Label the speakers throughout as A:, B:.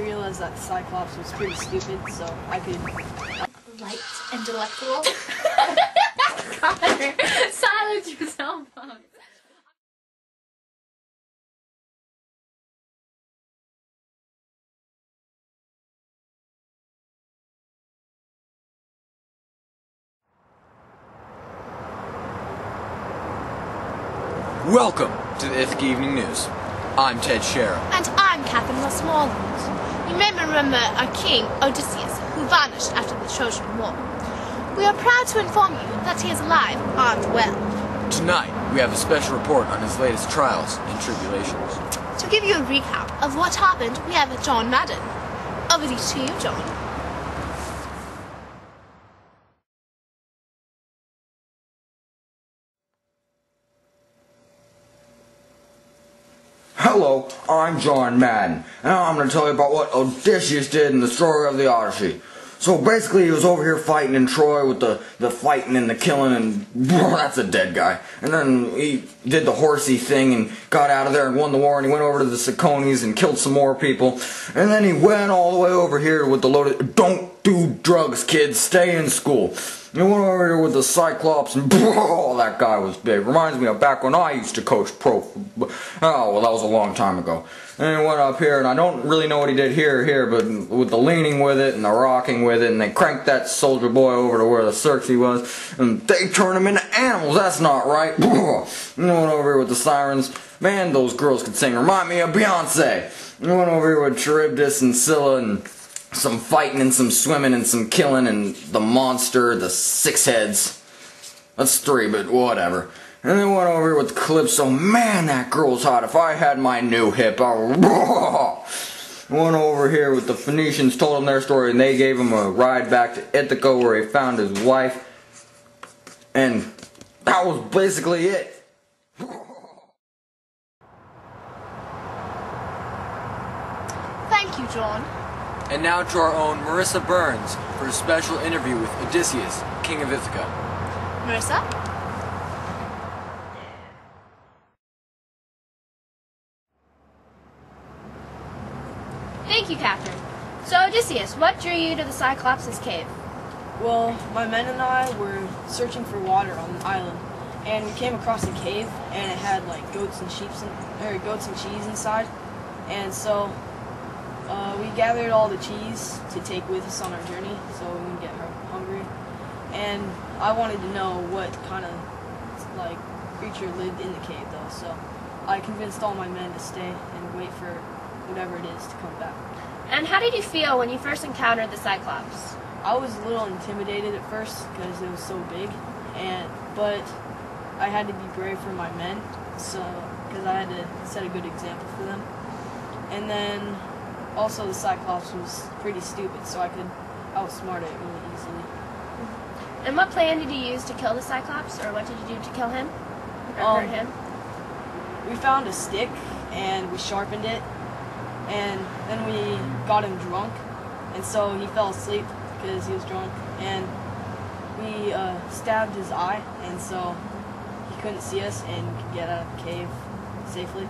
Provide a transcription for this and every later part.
A: I realized that the Cyclops was pretty stupid, so I could...
B: Light and delectable?
C: Connor, silence your cell phone.
D: Welcome to the Ithaca Evening News. I'm Ted Sheriff.
B: And I'm Catherine Westmoreland. You may remember our king, Odysseus, who vanished after the Trojan War. We are proud to inform you that he is alive and well.
D: Tonight, we have a special report on his latest trials and tribulations.
B: To give you a recap of what happened, we have John Madden. Over to you, John.
E: Hello, I'm John Madden, and now I'm going to tell you about what Odysseus did in the story of the Odyssey. So basically he was over here fighting in Troy with the fighting and the killing, and that's a dead guy. And then he did the horsey thing and got out of there and won the war, and he went over to the Cicones and killed some more people. And then he went all the way over here with the loaded, don't do drugs, kids, stay in school. He went over here with the Cyclops, and that guy was big. Reminds me of back when I used to coach pro. Oh, well, that was a long time ago. And he went up here, and I don't really know what he did here, but with the leaning with it and the rocking with it, and they cranked that soldier boy over to where the Circe was, and they turned him into animals. That's not right. And he went over here with the sirens. Man, those girls could sing. Remind me of Beyonce. He went over here with Charybdis and Scylla, and some fighting and some swimming and some killing, and the monster, the six heads. That's three, but whatever. And then went over here with Calypso. Man, that girl's hot. If I had my new hip, I would... Went over here with the Phoenicians, told them their story, and they gave him a ride back to Ithaca where he found his wife. And that was basically it.
B: Thank you, John.
D: And now to our own Marissa Burns for a special interview with Odysseus, King of Ithaca.
B: Marissa?
C: Thank you, Catherine. So, Odysseus, what drew you to the Cyclops' cave?
A: Well, my men and I were searching for water on the island, and we came across a cave, and it had like goats and cheese inside, and so we gathered all the cheese to take with us on our journey, so we wouldn't get hungry. And I wanted to know what kind of like creature lived in the cave, though. So I convinced all my men to stay and wait for whatever it is to come back.
C: And how did you feel when you first encountered the Cyclops?
A: I was a little intimidated at first because it was so big, but I had to be brave for my men, so because I had to set a good example for them. And then also the Cyclops was pretty stupid, so I could outsmart it really easily.
C: And what plan did you use to kill the Cyclops, or what did you do to kill him? Or hurt him?
A: We found a stick and we sharpened it, and then we got him drunk, and so he fell asleep because he was drunk, and we stabbed his eye, and so he couldn't see us and could get out of the cave safely.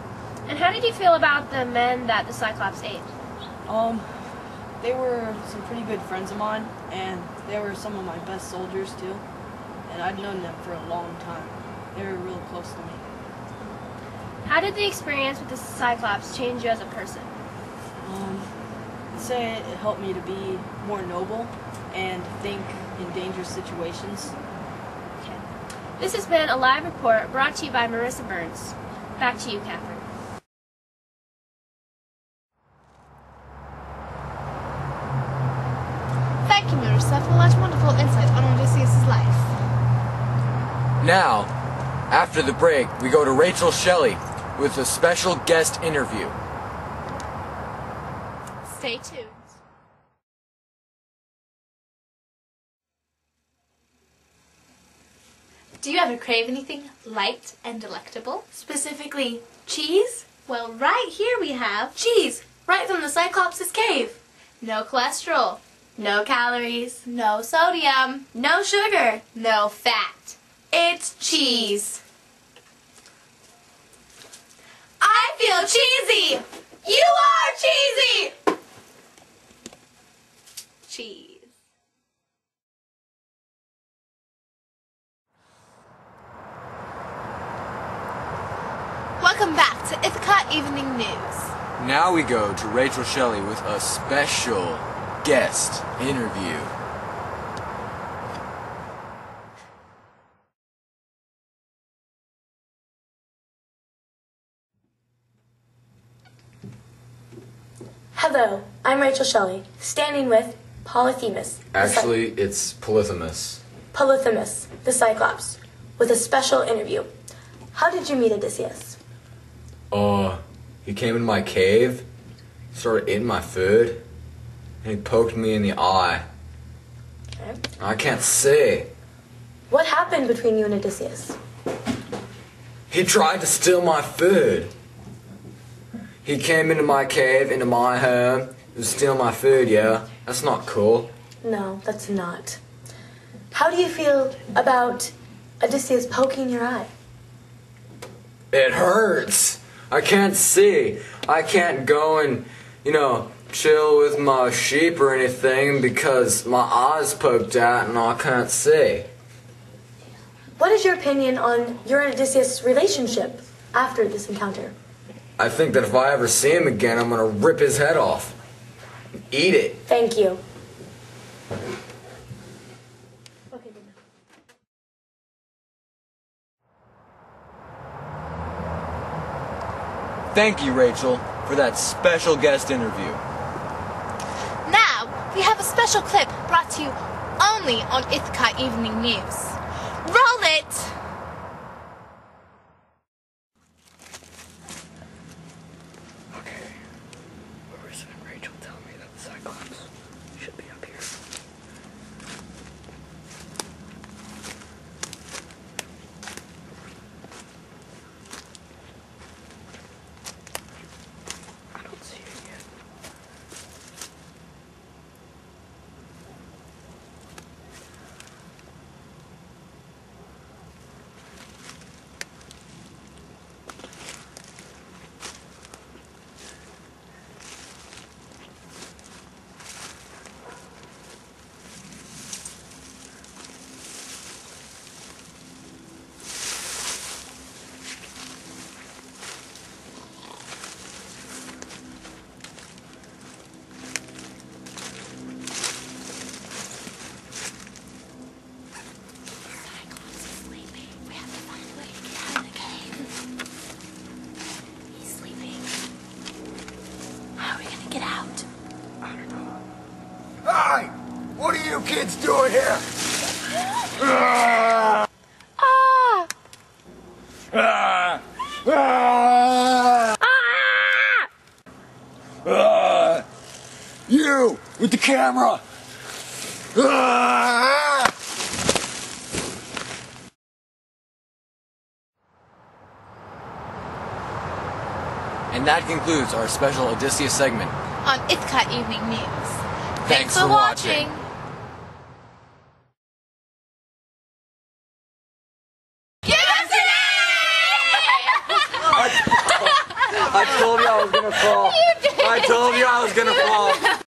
C: And how did you feel about the men that the Cyclops ate?
A: They were some pretty good friends of mine, and they were some of my best soldiers too, and I'd known them for a long time. They were real close to me.
C: How did the experience with the Cyclops change you as a person?
A: I'd say it helped me to be more noble and think in dangerous situations.
C: Okay. This has been a live report brought to you by Marissa Burns. Back to you, Catherine.
B: Thank you, Marissa, for such wonderful insight on Odysseus' life.
D: Now, after the break, we go to Rachel Shelley with a special guest interview.
B: Stay tuned. Do you ever crave anything light and delectable? Specifically, cheese? Well, right here we have cheese, right from the Cyclops' cave. No cholesterol, no calories, no sodium, no sugar, no fat. It's cheese. I feel cheesy! You are cheesy! Welcome back to Ithaca Evening News.
D: Now we go to Rachel Shelley with a special guest interview.
F: Hello, I'm Rachel Shelley, standing with Polyphemus.
E: Actually, it's Polyphemus.
F: Polyphemus, the Cyclops, with a special interview. How did you meet Odysseus?
E: He came in my cave, started eating my food, and he poked me in the eye.
F: Okay.
E: I can't see.
F: What happened between you and Odysseus?
E: He tried to steal my food. He came into my cave, into my home, and steal my food, yeah? That's not cool.
F: No, that's not. How do you feel about Odysseus poking your eye?
E: It hurts. I can't see. I can't go and, chill with my sheep or anything because my eye's poked out and I can't see.
F: What is your opinion on your and Odysseus' relationship after this encounter?
E: I think that if I ever see him again, I'm gonna rip his head off. Eat it.
F: Thank you. Okay, good.
D: Thank you, Rachel, for that special guest interview.
B: Now, we have a special clip brought to you only on Ithaca Evening News. Roll it!
G: Okay. Marissa and Rachel tell me that the Cyclops should be up here. I don't see it yet.
H: Hey! What are you kids doing here? You with the camera!
D: And that concludes our special Odysseus segment.
B: On Ithaca Evening News.
D: Thanks
B: for
D: for watching.
B: Give us an A!
E: I told you I was gonna fall. I told you I was gonna fall.